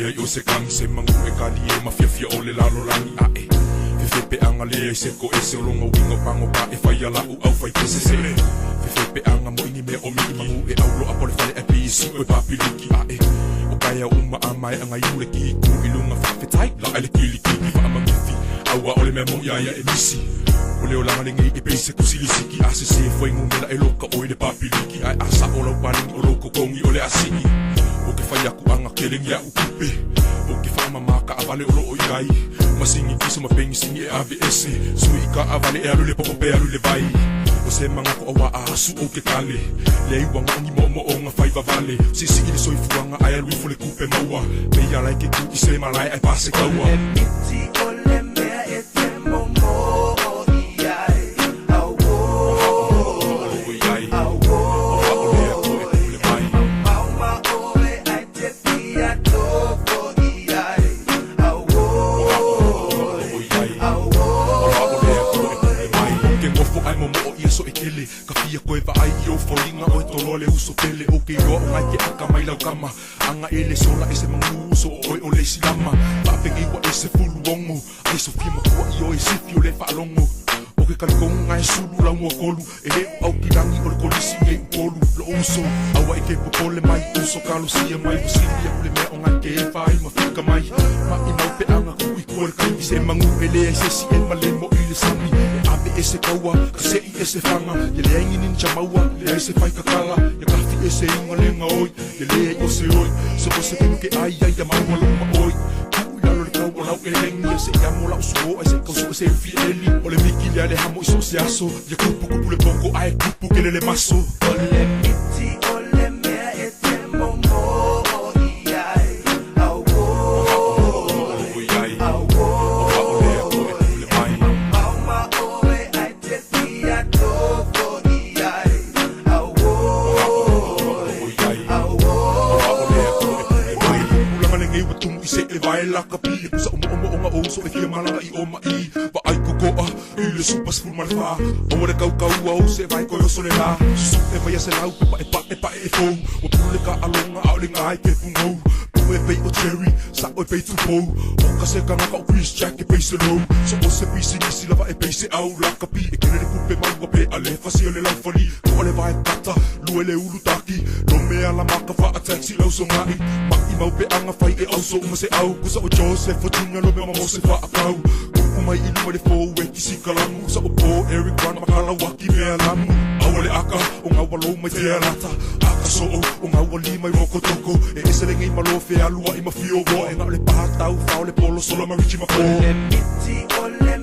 lea i o se kangi se mangu e kali e mawhiawhia o le lalo langi a e Whewhepe anga lea i se ko e se o longa winga pango pa e whai ala u au whai kese se Whewhepe anga mo ini mea o mi mangu e au loa pole whale e pi si o e papiliki a e O kaya uma a mai anga iule ki ku i lunga whawhetai la ele kili kiki wha ama mithi Aua ole mea mo iaia e misi O leo langa le ngei e peise kusilisiki a se se fwai ngumela e loka o i le papiliki ai asa o lau palingi o loko kongi o le asiki O ke whai aku anga kelengi a ukipe O ke whaama maka a vale o loo i gai Masingi kiso mapengi singi e AVS Sui ka a vale e alu le popo pe alu le vai O se manga ko awa a asu o ke kale Le iwanga ongi momo o nga whai vavale Sisi ili soifuanga ai alu ifo le kupe maua Me ia lai ke ku i se malai ai pase kaua Ole miti ole mea e te momo Ka fia koe wa ai o whalinga o e tolo le uso pele o ke roa o ngai ke aka mai lau kama Anga ele sola e se mangu uso o e o le silama Whaapengi wa e se fulu ongo Ai so fia makua i o e sifi o le whaalongo O ke kalikonga e sulu lau mua kolu E he au ki rangi o le kolisi e upolu Lo uso awa e ke popole mai uso kalo sia mai Wasili a ule mea o ngai ke e whai mawhika mai Ma i mau pe anga kui kua le kai Se mangu ele e se si e malemo i le sami E se kaua, ka se I e se whanga Ye lea ingi ninja maua, lea I se whai kakala Ye kafi e se inga lenga oi Ye lea I o se oi Se o se kenu ke ai ai ya maua luma oi Ku I lalo le kau o lau e lengi Ye se ia mo lau suo e se kausu e se ufi eli O le miki lea le hamo I so se aso Ye kupu kupu le poko ae kupu ke le maso Ole miti ole mea e te momo Vaila ka pili pusa omo o nga oso e kia malanga I oma I Wa ai kukoa I le supas ful malfa O le kau kau au se vai koe oso le la Susu e vai a se lau pa e fou O pule ka alonga au le ngai ke pungou Pu e pei o cherry sa o e pei tupou O ka se ka ngaka o Chris Jack e pei se low So o se pisi nisi lava e pei se au la ka pi E kere le kupe maua pe a le fasi o le lau fali Ko le vai kata lue le ulu taki Lo mea la maka fa a taxi lau so ngai Ma I mau pe anga fai e au so uma se au Kusa o Joseph o tunga lo me mamo se wha a kau Kuku mai I luma le fōu e kisi kalangu Sa o po Eric Rana makala waki mea lamu Awale aka o ngā walo mai te alata Aka so o ngā wali mai roko toko E ese le ngei malo fe alua I mawhio wo E ngā le paha tau whao le polo sola marichi mako Ole miti ole